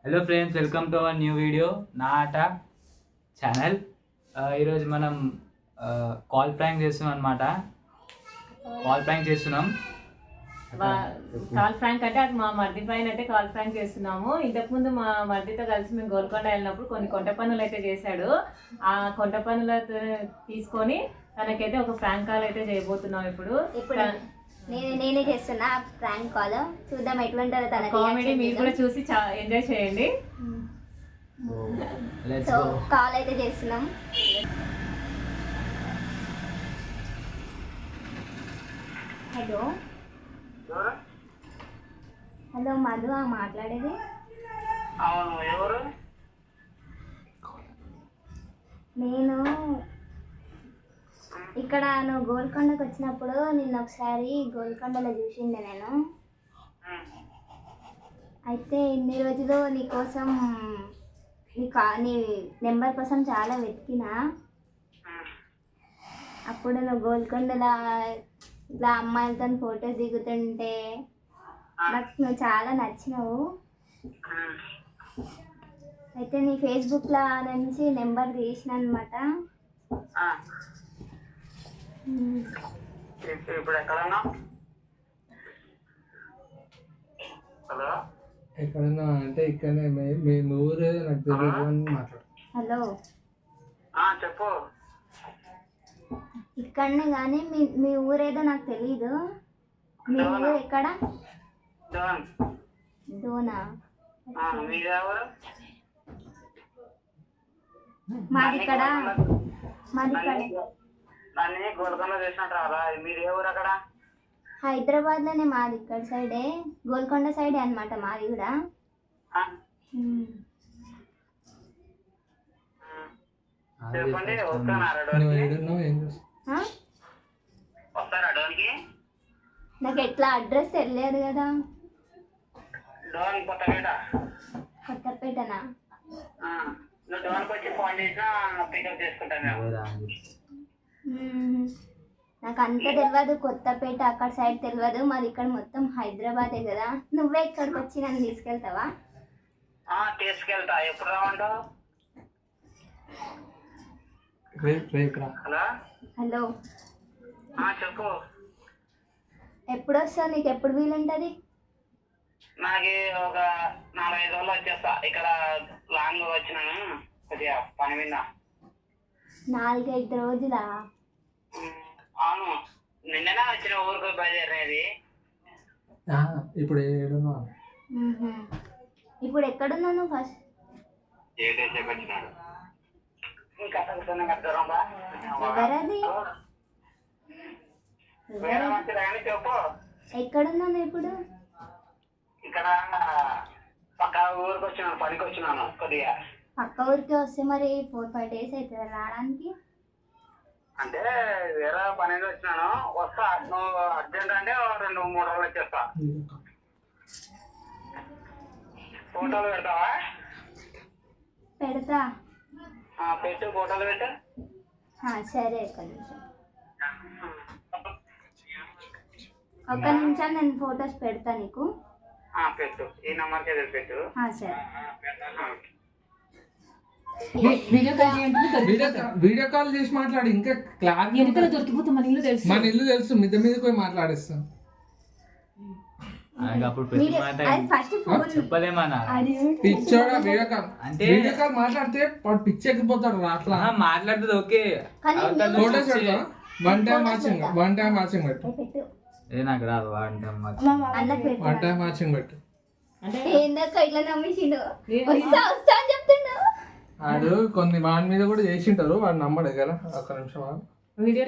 Hello friends, welcome to our new video నా ఆట channel. ఈరోజు మనం కాల్ ప్రాంక్ చేస్తున్నాం అనమాట. కాల్ ప్రాంక్ అంటే అది మా మర్ది పైన అయితే కాల్ ప్రాంక్ చేస్తున్నాము. ఇంతకుముందు మా మర్దితో కలిసి మేము గోల్కొండ వెళ్ళినప్పుడు కొన్ని కొంట పనులు అయితే చేశాడు. ఆ కొంట పనులు తీసుకొని తనకైతే ఒక ప్రాంక్ కాల్ అయితే చేయబోతున్నాం. ఇప్పుడు నేనే చేస్తున్నా ప్రాంక్ కాల్, చూద్దాం ఎట్లుంటుందో తన కామెడీ. మీరు కూడా చూసి ఎంజాయ్ చేయండి. సో కాల్ అయితే చేస్తున్నాం. హలో హలో మధు మాట్లాడేది? అవును, ఎవరు? నేను ఇక్కడ నువ్వు గోల్కొండకు వచ్చినప్పుడు నిన్న ఒకసారి గోల్కొండలో చూసిండే నేను. అయితే ఇన్ని రోజులు నీకోసం నీ నెంబర్ కోసం చాలా వెతికినా. అప్పుడు నువ్వు గోల్కొండలో ఇట్లా అమ్మాయిలతో ఫొటోస్ దిగుతుంటే నాకు నువ్వు చాలా నచ్చినావు. అయితే నీ ఫేస్బుక్లో నుంచి నెంబర్ తీసిన అనమాట. ఇప్పుడు ఎక్కడన్నా? హలో, ఎక్కడన్నా అంటే ఇక్కడనే మీ ఊరు నాకు తెలియదు అని మాట్లాడు. హలో, చెప్పు. ఇక్కడనే కానీ మీ ఊరేదో నాకు తెలీదు. మీ ఊరు ఎక్కడ? దోనా? మాది ఇక్కడ గోల్కొండ చేసినట్టు రాదా? మీరు ఏ ఊరు అక్కడ? హైదరాబాద్లోనే, మాది ఇక్కడ సైడే, గోల్కొండ సైడే అనమాట మాది కూడా. చెప్పండి, వస్తారా డోన్కి? నాకు ఎట్లా అడ్రస్ తెలియదు కదా. డోన్ కొత్తపేట. కొత్తపేటనా? నువ్వు డోన్కి వచ్చి ఫోన్ చేసినా పికప్ చేసుకుంటాను. నాకు అంత తెలియదు, కొత్తపేట అక్కడ సైడ్ తెలియదు. మరి ఇక్కడ మొత్తం హైదరాబాదే కదా. నువ్వే ఇక్కడికి వచ్చి నన్ను తీసుకెళ్తావా? తీసుకెళ్తా. ఎప్పుడు రావంటావు? హలో హలో, చెప్పు. ఎప్పుడు వస్తావు? నీకు ఎప్పుడు వీలుంటుంది? నాకు ఒక 4-5 రోజులు వచ్చేస్తా. ఇక్కడ లాంగ్ వచ్చినాను, కొద్దిగా పని మీద. 4-5 రోజులా? అవును, నిన్ననే వచ్చిన ఊరికి బయలుదేరేది. ఇప్పుడు ఇప్పుడు ఎక్కడున్నావు నువ్వు? ఫస్ట్ వచ్చినాడు. ఇంకా దూరంగా ఎవరది? చెప్పు. ఎక్కడున్నాను ఇప్పుడు? ఇక్కడ పక్క ఊరికి వచ్చినాను, పనికి వచ్చినాను. కొద్దిగా పక్క ఊరికి వస్తే మరి 4-5 days అవుతుంది రావడానికి. అంటే వేరే పని మీద వచ్చినాను, వస్తా. నువ్వు అర్జెంట్ అంటే 2-3 రోజులు వచ్చేస్తా. ఫోటోలు పెడతావా? పెడతా. పెట్టు, ఫోటోలు పెట్టు. సరే, ఒక్క నిమిషం నేను ఫొటోస్ పెడతా నీకు. పెట్టు, ఈ నెంబర్కి ఎదురు పెట్టు. సరే. వీడియో కాల్ చేసి మాట్లాడి ఇంకా క్లాస్ దొరికిపోతాం. మన ఇల్లు తెలుసు, మన ఇల్లు తెలుసు. మిద్ద మీద పోయి మాట్లాడిస్తాం. పిచ్చోడా వీడియో కాల్ అంటే వీడియో కాల్ మాట్లాడితే పిచ్చెక్కిపోతాడు. అట్లా మాట్లాడుతుంది ఓకే. ఫోటోస్ పెడతా. వన్ టైం వాచింగ్ పెట్టు. నాకు రాదు. వన్ టైం వాచింగ్ పెట్టు. ఇట్లా నమ్మేసిండు, వస్తా అని చెప్తుండు. వాడు కొన్ని వాడి మీద కూడా చేసింటారు, వాడు నమ్మడు కదా. ఒక్క నిమిషం వీడియో